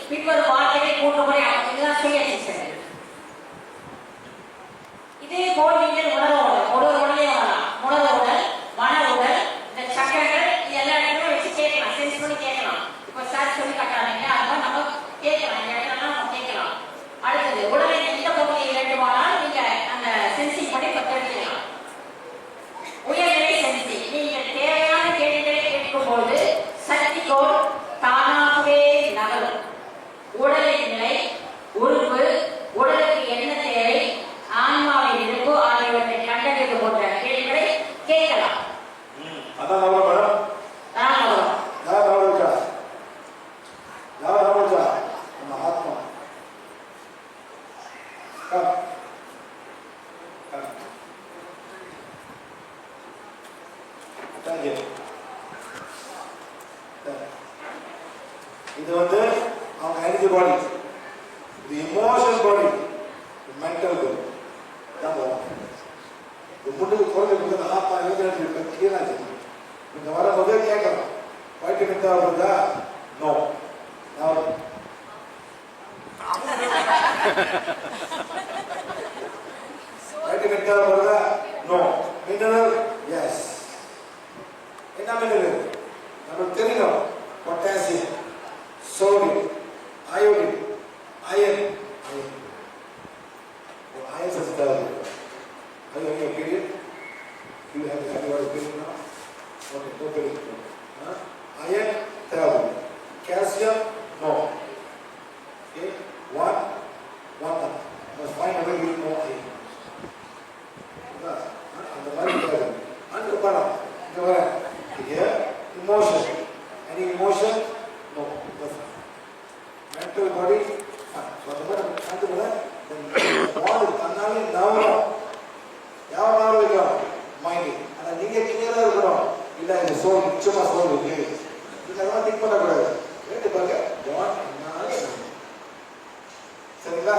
பின்வரும் வார்த்தைகளை 3 முறை இதுதான் சுய எக்ஸசைஸ். இதே போல் நீங்கள் உணர்வு உடலே வரலாம். உணர்வு உடல், மன உடல், இந்த சக்கரங்கள் இது எல்லா இடத்துலையும் வச்சு கேட்கலாம், சென்ஸ் பண்ணி கேட்கலாம். இப்போ சார் சொல்லி காட்டுறாங்க, அதெல்லாம் நம்ம கேட்கலாம், இந்த இடத்துல நம்ம கேட்கலாம். அடுத்தது உடலை எந்த பகுதியை வேண்டுமானால் நீங்க அந்த சென்சிங் பண்ணி தெரிஞ்சுக்கலாம். உயர்நிலை சென்சிங், நீங்கள் தேவையான கேள்விகளை கேட்கும்போது சக்தி கோல் தானாகவே நகரும். உடலின் நிலை, உறுப்பு, உடலுக்கு என்ன தேவை, ஆன்மாவின் இருப்பு ஆகியவற்றை கண்டறிவது போன்ற கேள்விகளை கேட்கலாம். அதான் நம்ம மேடம் நம்ம ஆத்மா இது வந்து அவங்க எனர்ஜி பாடி, இது இமோஷனல் பாடி, மென்டல் பாடி. முன்னுக்கு குழந்தை ஆத்மா கீழாச்சு. நீங்க வரும்போதே கேட்கலாம், வைட்டமின் தேவைப்படுதா? நோ. வைட்டமின் தேவைப்படுதா? நோ. மினரல்? எஸ். என்ன மினரல்? நமக்கு தெரியணும். Potassium, sodium, iodine, iron. Iron சத்து தேவைப்படுது. Are you having a period? Do you have a period now? Okay, no period. Iron, therapy. Calcium, no. Okay, one. Must find a way with no iron. And the body therapy. And the bottom. Here, emotion. Any emotion? No. Mental body. So the bottom. And the bottom. Another now. ಯಾವ ಮಾಡಬೇಕು mind ಅಲ್ಲ நீங்க கிளியரா இருக்கணும். இல்ல இந்த soul நிச்சயமா soul இருக்கு, இதெல்லாம் திங்க் பண்ண கூடாது. கேட்டு பாருங்க. சரிங்களா?